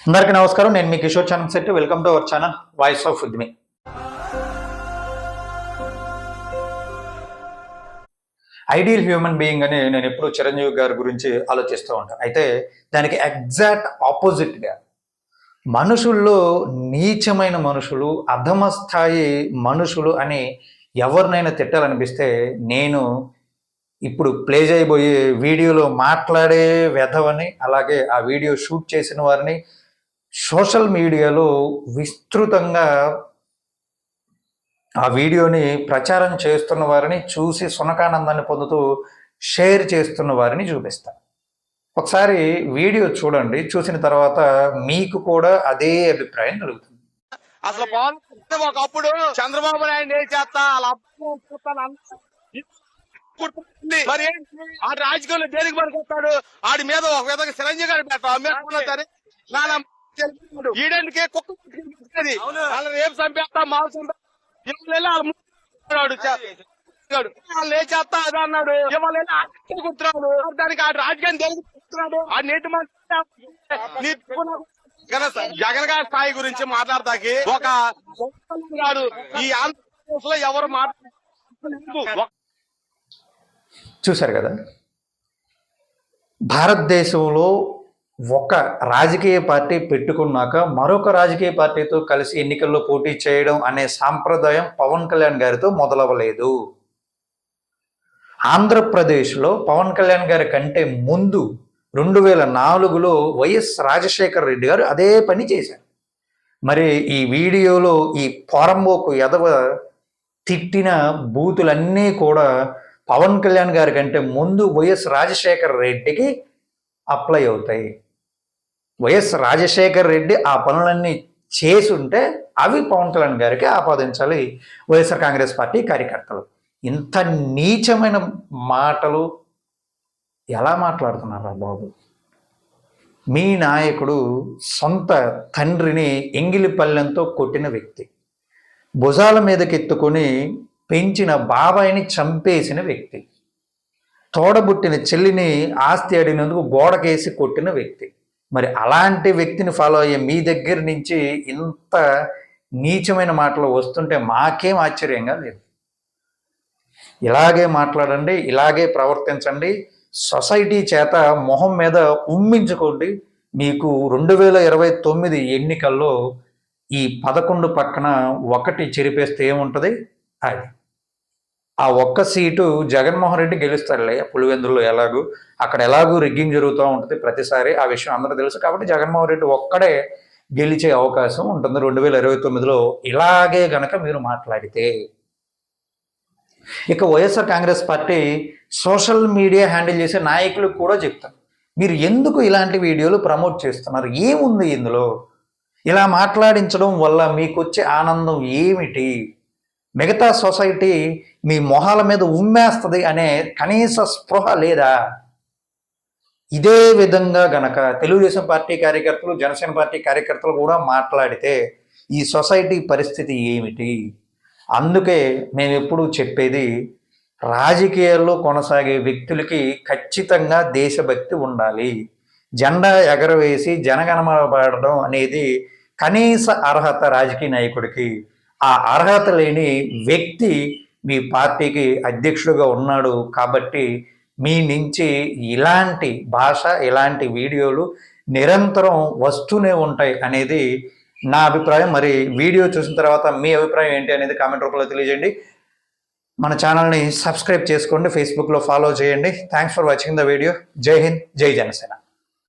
అందరికీ నమస్కారం. నేను మీ Kishore Chandrashetty. Welcome to our channel voice of Udyami. Ideal human being అని నేను ఎప్పుడు చిరంజీవి గారి గురించి ఆలోచిస్తూ ఉంటాను. అయితే దానికి ఎగ్జాక్ట్ ఆపోజిట్గా మనుషుల్లో నీచమైన మనుషులు, అధమ స్థాయి మనుషులు అని ఎవరినైనా తిట్టాలనిపిస్తే నేను ఇప్పుడు ప్లే చేయబోయే వీడియోలో మాట్లాడే వెధవని, అలాగే ఆ వీడియో షూట్ చేసిన వారిని సోషల్ మీడియాలో విస్తృతంగా ఆ వీడియోని ప్రచారం చేస్తున్న వారిని చూసి సునకానందాన్ని పొందుతూ షేర్ చేస్తున్న వారిని చూపిస్తా. ఒకసారి వీడియో చూడండి. చూసిన తర్వాత మీకు కూడా అదే అభిప్రాయం కలుగుతుంది. అసలు ఒకప్పుడు చంద్రబాబు నాయుడు ఏం చేస్తా మరి ఆ రాజకీయంలో దేనికి పనికొస్తాడు? ఆడి మీద ఒక విధంగా చిరంజీవి గారు పెట్టారు. ఈడెందుకే కుక్క రేపు చంపేస్తా మాలు చంపేస్తాడు. వాళ్ళు ఏ చేస్తా అదే అన్నాడు. ఇవాళ కుడుతున్నాడు. దానికి ఆ రాజకీయం తెలుగుతున్నాడు. ఆ నీటి జగన్ గారి స్థాయి గురించి మాట్లాడతాకి ఒక గారు ఈ ఆంధ్రప్రదేశ్ లో ఎవరు మాట్లాడు. చూశారు కదా, భారతదేశంలో ఒక రాజకీయ పార్టీ పెట్టుకున్నాక మరొక రాజకీయ పార్టీతో కలిసి ఎన్నికల్లో పోటీ చేయడం అనే సాంప్రదాయం పవన్ కళ్యాణ్ గారితో మొదలవ్వలేదు. ఆంధ్రప్రదేశ్లో పవన్ కళ్యాణ్ గారి కంటే ముందు 2004లో వైఎస్ రాజశేఖర రెడ్డి గారు అదే పని చేశారు. మరి ఈ వీడియోలో ఈ పోరంబోకు ఎదవ తిట్టిన బూతులన్నీ కూడా పవన్ కళ్యాణ్ గారి కంటే ముందు వైఎస్ రాజశేఖర రెడ్డికి అప్లై అవుతాయి. వైఎస్ రాజశేఖర రెడ్డి ఆ పనులన్నీ చేసుంటే అవి పవన్ కళ్యాణ్ గారికి ఆపాదించాలి వైఎస్ఆర్ కాంగ్రెస్ పార్టీ కార్యకర్తలు. ఇంత నీచమైన మాటలు ఎలా మాట్లాడుతున్నారా బాబు? మీ నాయకుడు సొంత తండ్రిని ఎంగిలి పళ్ళెంతో కొట్టిన వ్యక్తి, భుజాల మీదకెత్తుకొని పెంచిన బాబాయిని చంపేసిన వ్యక్తి, తోడబుట్టిన చెల్లిని ఆస్తి అడిగినందుకు గోడకేసి కొట్టిన వ్యక్తి. మరి అలాంటి వ్యక్తిని ఫాలో అయ్యే మీ దగ్గర నుంచి ఇంత నీచమైన మాటలు వస్తుంటే మాకేం ఆశ్చర్యంగా లేదు. ఇలాగే మాట్లాడండి, ఇలాగే ప్రవర్తించండి, సొసైటీ చేత మొహం మీద ఉమ్మించుకోండి. మీకు 2029 ఎన్నికల్లో ఈ 11 పక్కన 1 చెరిపేస్తే ఏముంటుంది? అది ఆ ఒక్క సీటు జగన్మోహన్ రెడ్డి గెలుస్తారులే. పులివెందుల్లో అక్కడ ఎలాగూ రిగ్గింగ్ జరుగుతూ ఉంటుంది ప్రతిసారి. ఆ విషయం అందరూ తెలుసు. కాబట్టి జగన్మోహన్ రెడ్డి ఒక్కడే గెలిచే అవకాశం ఉంటుంది 2029లో ఇలాగే గనక మీరు మాట్లాడితే. ఇక YSR Congress party social media handle చేసే నాయకులకు కూడా చెప్తారు, మీరు ఎందుకు ఇలాంటి వీడియోలు ప్రమోట్ చేస్తున్నారు? ఏముంది ఇందులో? ఇలా మాట్లాడించడం వల్ల మీకు వచ్చే ఆనందం ఏమిటి? మిగతా సొసైటీ మీ మొహాల మీద ఉమ్మేస్తుంది అనే కనీస స్పృహ లేదా? ఇదే విధంగా గనక తెలుగుదేశం పార్టీ కార్యకర్తలు, జనసేన పార్టీ కార్యకర్తలు కూడా మాట్లాడితే ఈ సొసైటీ పరిస్థితి ఏమిటి? అందుకే మేము ఎప్పుడూ చెప్పేది, రాజకీయాల్లో కొనసాగే వ్యక్తులకి ఖచ్చితంగా దేశభక్తి ఉండాలి. జెండా ఎగరవేసి జనగణమన పాడడం అనేది కనీస అర్హత రాజకీయ నాయకుడికి. ఆ అర్హత లేని వ్యక్తి మీ పార్టీకి అధ్యక్షుడిగా ఉన్నాడు. కాబట్టి మీ నుంచి ఇలాంటి భాష, ఇలాంటి వీడియోలు నిరంతరం వస్తూనే ఉంటాయి అనేది నా అభిప్రాయం. మరి వీడియో చూసిన తర్వాత మీ అభిప్రాయం ఏంటి అనేది కామెంట్ రూపంలో తెలియజేయండి. మన ఛానల్ని సబ్స్క్రైబ్ చేసుకోండి, ఫేస్బుక్లో ఫాలో చేయండి. Thanks for watching the video. జై హింద్, జై జనసేన.